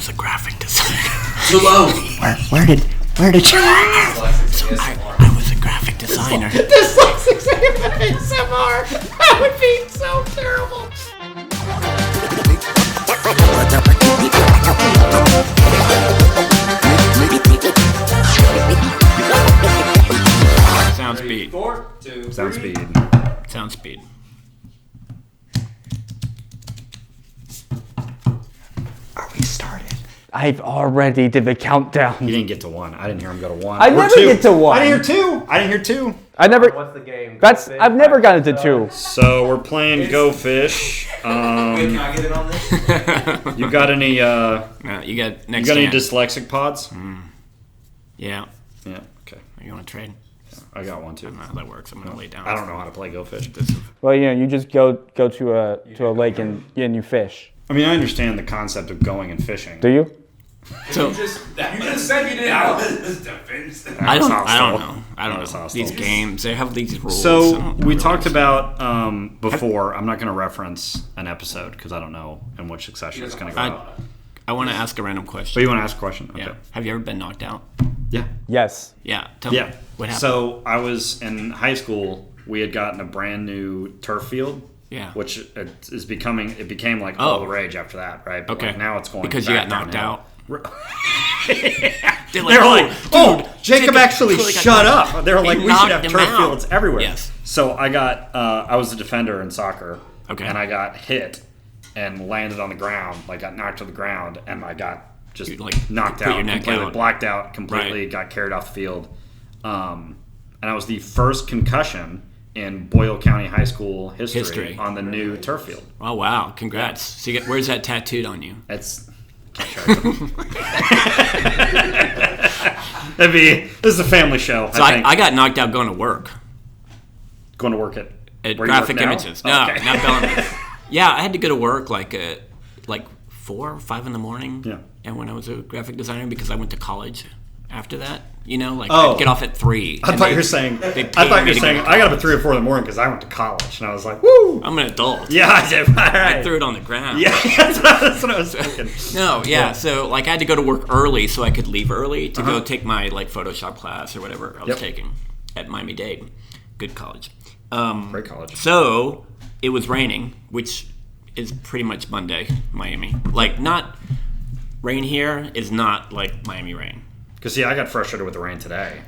was a graphic designer. Hello. Where did you? I was a graphic designer. Dyslexics ASMR. That would be so terrible. Sound speed. 4, 2, Sound 3. speed. Sound speed. Are we started? I've already did the countdown. You didn't get to 1. I didn't hear him go to 1. I Or never 2. get to 1. I didn't hear 2. I didn't hear 2. I never. What's the game? I've never gotten to 2. So we're playing Go Fish. Wait, can I get in on this? You got any? No, you got next. You got any hand. dyslexic pods? Yeah. Yeah. Okay. You want to trade? I got one I too. don't know how that works. I'm gonna lay down. I don't know how to play Go Fish. Well, you just go to a lake and you fish. I mean, I understand the concept of going and fishing. Do you? So You just said you didn't know. I don't hostile. know. I don't That's know. hostile. These games, they have these rules. I So don't we really talked understand. about before. I'm not going to reference an episode because I don't know in which succession it's going to go. I want to ask a random But question. you want to ask a question? Okay. Yeah. Have you ever been knocked out? Yeah. Yes. Yeah. Tell me. Yeah. What happened? So I was in high school. We had gotten a brand new turf field. Yeah. Which it became like all the rage after that, right? But Okay. like now it's going because you back got knocked downhill. out. They were like, "Oh, Jacob actually shut up." They were like, "We should have turf fields everywhere." Yes. So I was a defender in soccer. Okay. And I got hit and landed on the ground, like got knocked to the ground, and I got just You, like, knocked put out, your neck completely out. blacked out, completely Right. got carried off the field. And I was the first concussion in Boyle County High School history. On the new turf field. Oh wow! Congrats. So where's that tattooed on you? It's this is a family show. So I think. I got knocked out going to work Going to work at at where you work Graphic now? Images. No, Okay. not Bellamy. Yeah, I had to go to work like 4 or 5 in the morning. Yeah. And when I was a graphic designer, because I went to college after that, like Oh. I'd get off at 3. I and thought they- you were saying. they I paid thought you me were to saying. go to I got up at college. 3 or 4 in the morning because I went to college, and I was like, "Woo!" I'm an adult. Yeah, I did. All right. I threw it on the ground. Yeah, that's what I was thinking. No, yeah. So I had to go to work early so I could leave early to go take my Photoshop class or whatever I was taking at Miami-Dade. Good college. Great college. So it was raining, which is pretty much Monday, Miami. Like, not rain here is not like Miami rain. Because see, I got frustrated with the rain today.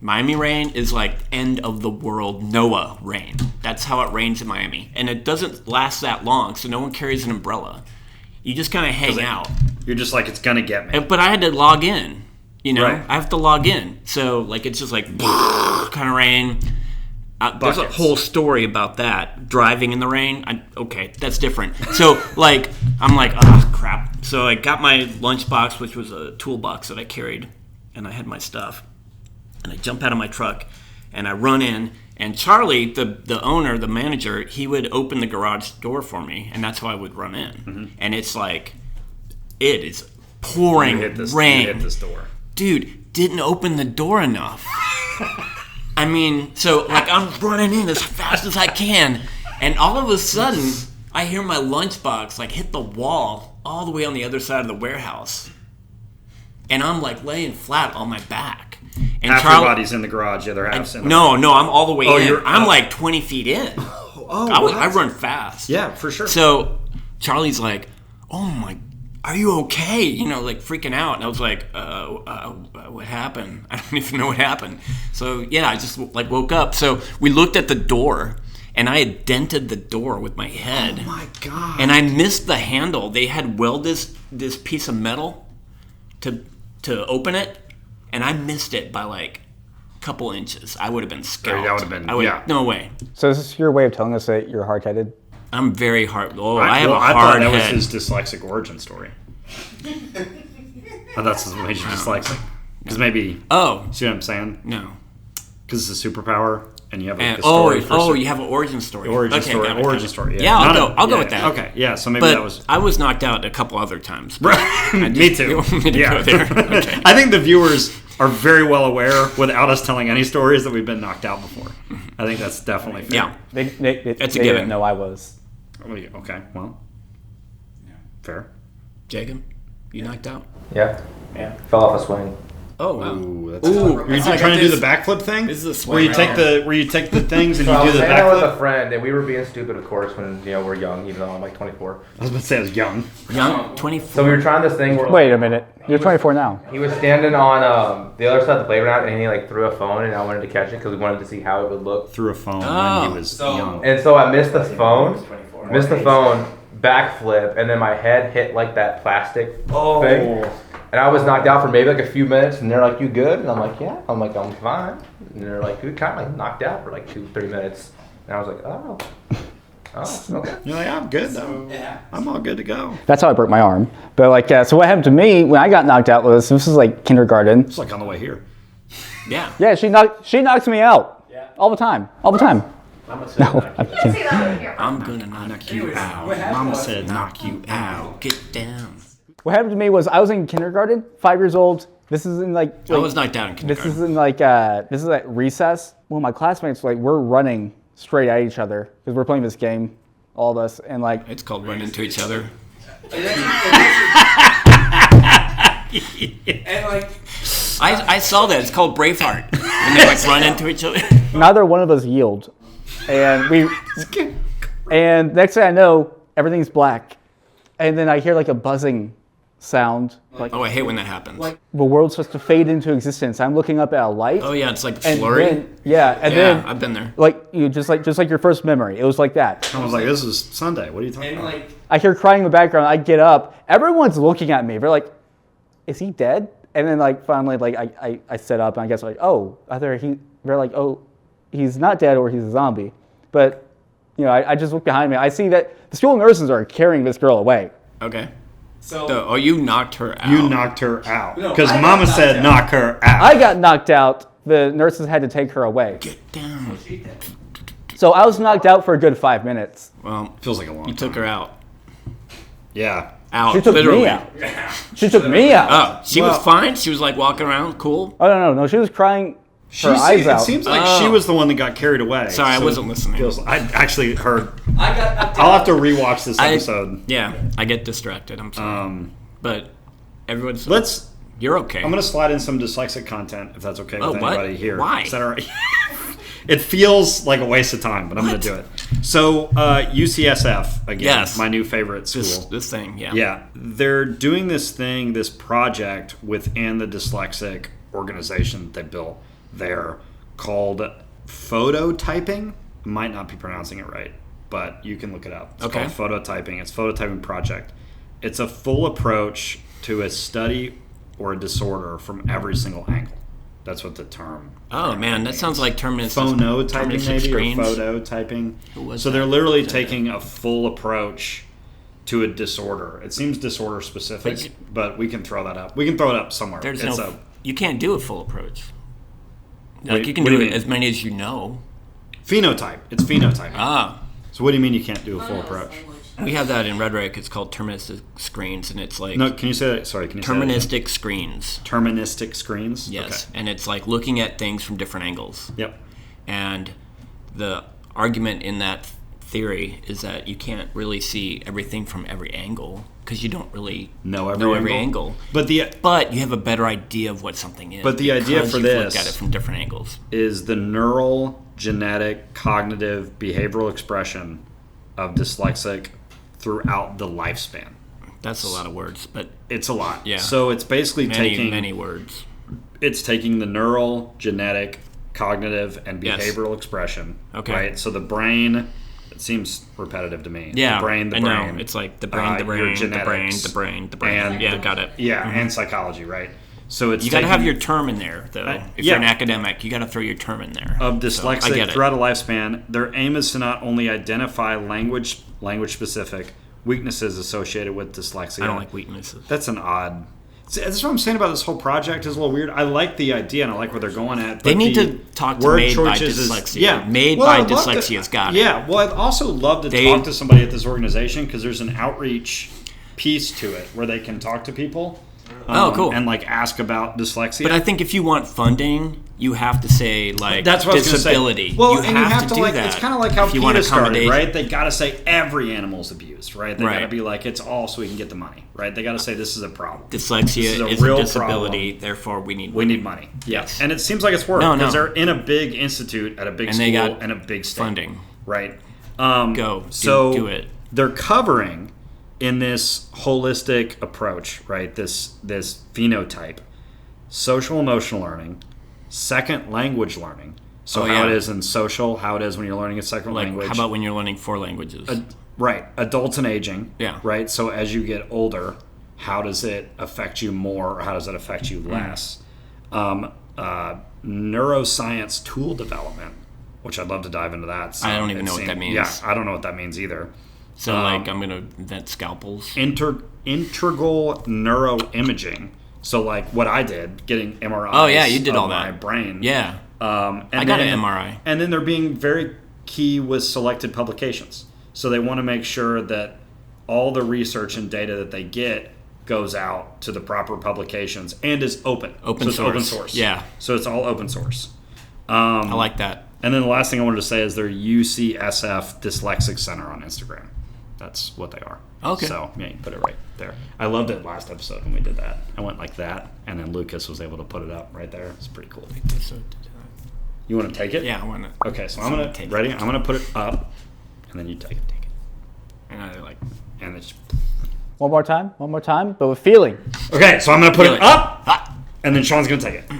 Miami rain is like end of the world Noah rain. That's how it rains in Miami. And it doesn't last that long, so no one carries an umbrella. You just kind of hang out. You're just like, it's gonna get me. But I had to log in, Right. I have to log in. So, like, it's just like kind of rain. There's a Buckets. whole story about that. Driving in the rain. Okay, that's different. So, like, I'm like, oh, crap. So I got my lunchbox, which was a toolbox that I carried, and I had my stuff. And I jump out of my truck, and I run in, and Charlie, the owner, the manager, he would open the garage door for me, and that's how I would run in. Mm-hmm. And it's like, it is pouring You hit this door. Dude, didn't open the door enough. I mean, so like I'm running in as fast as I can, and all of a sudden I hear my lunchbox like hit the wall all the way on the other side of the warehouse, and I'm like laying flat on my back. And Half your body's in the garage, the other half's in the No, I'm all the way in. I'm oh. like 20 feet in. I run fast. Yeah, for sure. So Charlie's like, "Oh my, are you okay?" Like freaking out. And I was like, what happened? I don't even know what happened. So yeah, I just like woke up. So we looked at the door, and I had dented the door with my head. Oh my god! And I missed the handle. They had welded this piece of metal to open it, and I missed it by like a couple inches. I would have been scalped. That would have been, yeah. No way. So is this your way of telling us that you're hard-headed? I'm very hard. Oh, I have a I hard thought that head. was his dyslexic origin story. Oh, that's what made you dyslexic. Because maybe. Oh. See what I'm saying? No. Because it's a superpower, and you have like, And, a story. you have an origin story. Origin Okay, story. got it, got Origin it. story. Yeah, Yeah, Not I'll go yeah, with that. Okay, yeah. So maybe But that was. I was knocked out a couple other times. Me too. You want me to go there? Okay. I think the viewers are very well aware, without us telling any stories, that we've been knocked out before. I think that's definitely fair. Yeah. They That's a they given. didn't know I was. Okay. Well. Fair. Jacob? You knocked out? Yeah. Yeah. Fell off a swing. Oh wow. Ooh, that's Ooh, you're trying to do the backflip thing? This is a where you swing take right the where you take the things and So you I do was the hanging out with a backflip? friend, and we were being stupid, of course, when we're young, even though I'm like 24. I was about to say I was young. Young, 24. So we were trying this thing where Wait a minute. You're 24 now. he was standing on the other side of the playground, and he like threw a phone, and I wanted to catch it because we wanted to see how it would look. Through a phone Oh. when he was young. And so I missed the phone, backflip, and then my head hit like that plastic thing. And I was knocked out for maybe like a few minutes, and they're like, "You good?" And I'm like, "Yeah." I'm like, "I'm fine." And they're like, "You kind of like knocked out for like 2-3 minutes." And I was like, "Oh, okay." You're like, I'm good though. I'm all good to go. That's how I broke my arm. But like, so what happened to me when I got knocked out was this was like kindergarten. It's like on the way here. Yeah. Yeah, she knocks me out. Yeah. All the time. Mama said No, knock you I'm out. I'm gonna knock you out. Mama said knock you out. Get down. What happened to me was I was in kindergarten, 5 years old. This is in like I was knocked out in kindergarten. this is in like this is at recess. Well, my classmates we're running straight at each other because we're playing this game, all of us, and like It's called run into each other. And like, I saw that. It's called Braveheart. When they like run into each other. neither one of us yield, and and next thing I know, everything's black, and then I hear like a buzzing sound, like Oh, I hate when that happens. the world's supposed to fade into existence. I'm looking up at a light. Oh yeah, it's like and flurry. then, yeah, then I've been there. like you just like your first memory. It was like that. I was like, this is Sunday. What are you talking and about? like, I hear crying in the background. I get up. Everyone's looking at me. They're like, "Is he dead?" And then like finally like I sit up and I guess like they're like, "Oh, he's not dead or he's a zombie." But I just look behind me. I see that the school nurses are carrying this girl away. Okay. so, You knocked her out. You knocked her out. No, Because I got Mama knocked said out. knock her out. I got knocked out. The nurses had to take her away. Get down. So I was knocked out for a good 5 minutes. Well, Feels like a long you took her out. Yeah. Out. She took literally. me out. She took me out. Oh, she was fine. She was like walking around, cool. Oh no! She was crying her eyes out. It seems like she was the one that got carried away. Sorry, I So wasn't it listening. I actually heard. I got knocked I'll out. have to rewatch this episode. Yeah, I get distracted. I'm sorry. But everyone's. Let's. You're okay. I'm going to slide in some dyslexic content if that's okay with Oh, what? anybody here. Why? Is that all right? It feels like a waste of time, but I'm going to do it. So UCSF again, Yes. my new favorite school. this thing, yeah. Yeah, they're doing this project within the dyslexic organization that they built there called phototyping. Might not be pronouncing it right, but you can look it up. It's Okay. called phototyping. It's phototyping project. It's a full approach to a study or a disorder from every single angle. That's what the term. Oh man, that sounds like Terminus. Phonotyping maybe, screens. or phototyping. was So that? they're literally taking a full approach to a disorder. It seems disorder specific, but we can throw that up. We can throw it up somewhere. There's It's no. You can't do a full approach. Like Wait, you can what do do you it mean? as many as you know. phenotype. It's phenotyping. Ah, So what do you mean you can't do a full approach? we have that in rhetoric. It's called terministic screens, and it's like No, can you say that? Sorry, can you say that again? terministic screens. Terministic screens? Yes, Okay. and it's like looking at things from different angles. Yep. And the argument in that theory is that you can't really see everything from every angle because you don't really Know every angle. But But you have a better idea of what something is. But the idea because for you've this- looked at it from different angles. is the neural, genetic, cognitive, behavioral expression of dyslexic throughout the lifespan. That's a lot of words, but It's a lot. Yeah. So it's basically taking many words. it's taking the neural, genetic, cognitive, and Yes. behavioral expression. Okay. Right. So the brain. It seems repetitive to me. Yeah, The brain. I know. It's like the brain, the your brain, the brain, genetics, the brain, the brain. and Yeah, got it. Yeah, and psychology. Right. So it's You got to have taking- your term in there, though. If yeah. you're an academic, you got to throw your term in there. of So, I dyslexic get it. throughout a lifespan. Their aim is to not only identify language specific weaknesses associated with dyslexia. I don't like weaknesses. That's an odd. See, that's what I'm saying about this whole project. Is a little weird. I like the idea and I like where they're going at. They but need the to talk to word Made by choices is- Dyslexia. yeah, Made Well, by I'd love to- Dyslexia's got it. Yeah. Well, I'd also love to talk to somebody at this organization because there's an outreach piece to it where they can talk to people. Cool. And like ask about dyslexia. But I think if you want funding, you have to say like That's what disability. I was gonna say. Well, you and have you have to do like that. it's kind of like how if you want PETA started, accommodate, right? They got to say every animal's abused, right? They got to Right. be like it's all so we can get the money, right? They got to say this is a problem. Dyslexia This is a real disability, problem. therefore we need We need money. Yes. And it seems like it's worked No, because no. they're in a big institute at a big And school they got and a big state, funding. right? Go do it. They're covering in this holistic approach, right? This phenotype, social emotional learning, second language learning. So Oh, how yeah. it is in social, how it is when you're learning a second Like, language. how about when you're learning 4 languages? Right, adults and aging. Yeah. Right. So as you get older, how does it affect you more, or how does it affect you less? Neuroscience tool development, which I'd love to dive into that. So I don't even it know what that means. Yeah, I don't know what that means either. So, like, I'm going to invent scalpels. Integral neuroimaging. So, like what I did, getting MRIs. Oh, yeah, you did of all my that. brain. Yeah. And I got then- an MRI. And then they're being very key with selected publications. So they want to make sure that all the research and data that they get goes out to the proper publications and is open. Open so it's source. open source. Yeah. So it's all open source. I like that. And then the last thing I wanted to say is their UCSF Dyslexics Center on Instagram. That's what they are. Okay. So, yeah, you put it right there. I loved it last episode when we did that. I went like that, and then Lucas was able to put it up right there. It's pretty cool. You want to take it? Yeah, I want to. Okay, so I'm going to, ready? I'm going to put it up, and then you take it. And I like. And it's, One more time, but with feeling. okay, so I'm going to put Feel it it. up, Ah, and then Sean's going to take it.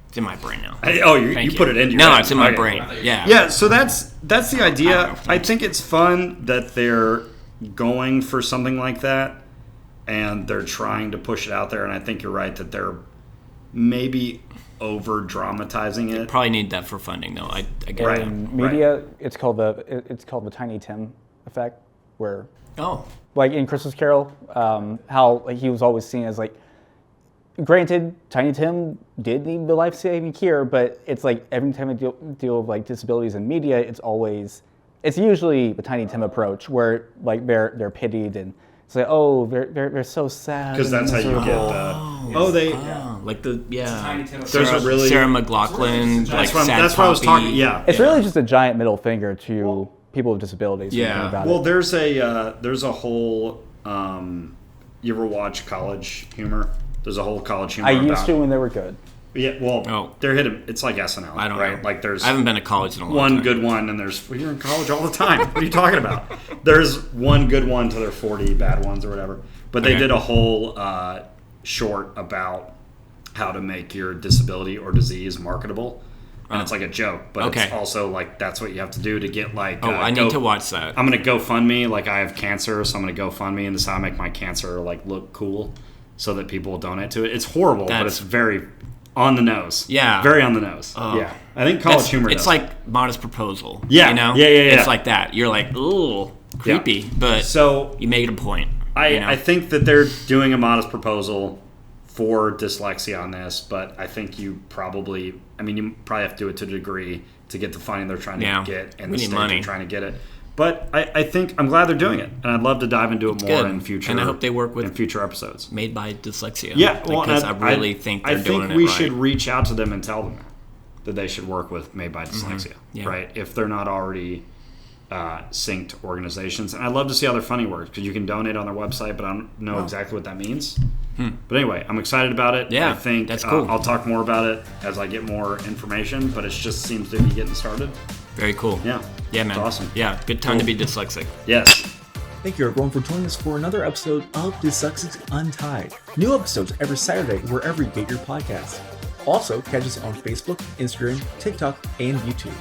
it's in my brain now. You put it in your No, head. it's in my Okay. brain. Yeah. Yeah, so that's the I idea. don't know. I think it's fun that they're going for something like that, and they're trying to push it out there. And I think you're right that they're maybe over dramatizing it. Probably need that for funding, though. I get Right. it. In media, it's called the Tiny Tim effect, where Oh. like in Christmas Carol, how like, he was always seen as like. Granted, Tiny Tim did need the life-saving cure, but it's like every time I deal with like disabilities in media, it's usually the Tiny Tim approach where like they're pitied and it's like, oh, they're so sad. Because and that's how you miserable. get Like the There's a really Sarah McLachlan, like that's what sad that's what I was Poppy. talking. Yeah. It's really just a giant middle finger to people with disabilities. Yeah. thinking about Well, it. there's a whole. You ever watch College Humor? There's a whole College Humor. I used about, to when they were good. Yeah. Well, Oh. they're hidden. It's like SNL. I don't right? know. Like there's I haven't been to college in a long one time. good one, and well, you're in college all the time. What are you talking about? There's one good one to their 40 bad ones or whatever. But they Okay. did a whole short about how to make your disability or disease marketable. And it's like a joke, but it's Okay. also like that's what you have to do to get like. Oh, I need to watch that. I'm gonna GoFundMe. Like I have cancer, so I'm gonna GoFundMe, and this is how I make my cancer like look cool, so that people will donate to it. It's horrible, but That's- it's very on the nose. Yeah. very on the nose. Oh. Yeah, I think College Humor. It's does. like Modest Proposal. Yeah. You know? Yeah. It's like that. You're like, ooh, creepy, but So you made a point. I think that they're doing a Modest Proposal for dyslexia on this, but I think you probably have to do it to a degree to get the funding they're trying to Yeah. get, and We the need state money. they're trying to get it. But I think I'm glad they're doing it, and I'd love to dive into it more good. in future. And I hope they work with- in future episodes. Made by Dyslexia. Yeah, well, because and I really think they're doing it we right. should reach out to them and tell them that they should work with Made by Dyslexia, Yeah. right? If they're not already synced organizations, and I'd love to see how their funding works because you can donate on their website, but I don't know exactly what that means. But anyway, I'm excited about it. Yeah, I think that's cool. I'll talk more about it as I get more information, but it just seems to be getting started. Very cool. Yeah, Yeah, man. it's awesome. Yeah, good time to be dyslexic. Yes. Thank you everyone for joining us for another episode of Dyslexics Untied. New episodes every Saturday wherever you get your podcasts. Also, catch us on Facebook, Instagram, TikTok, and YouTube.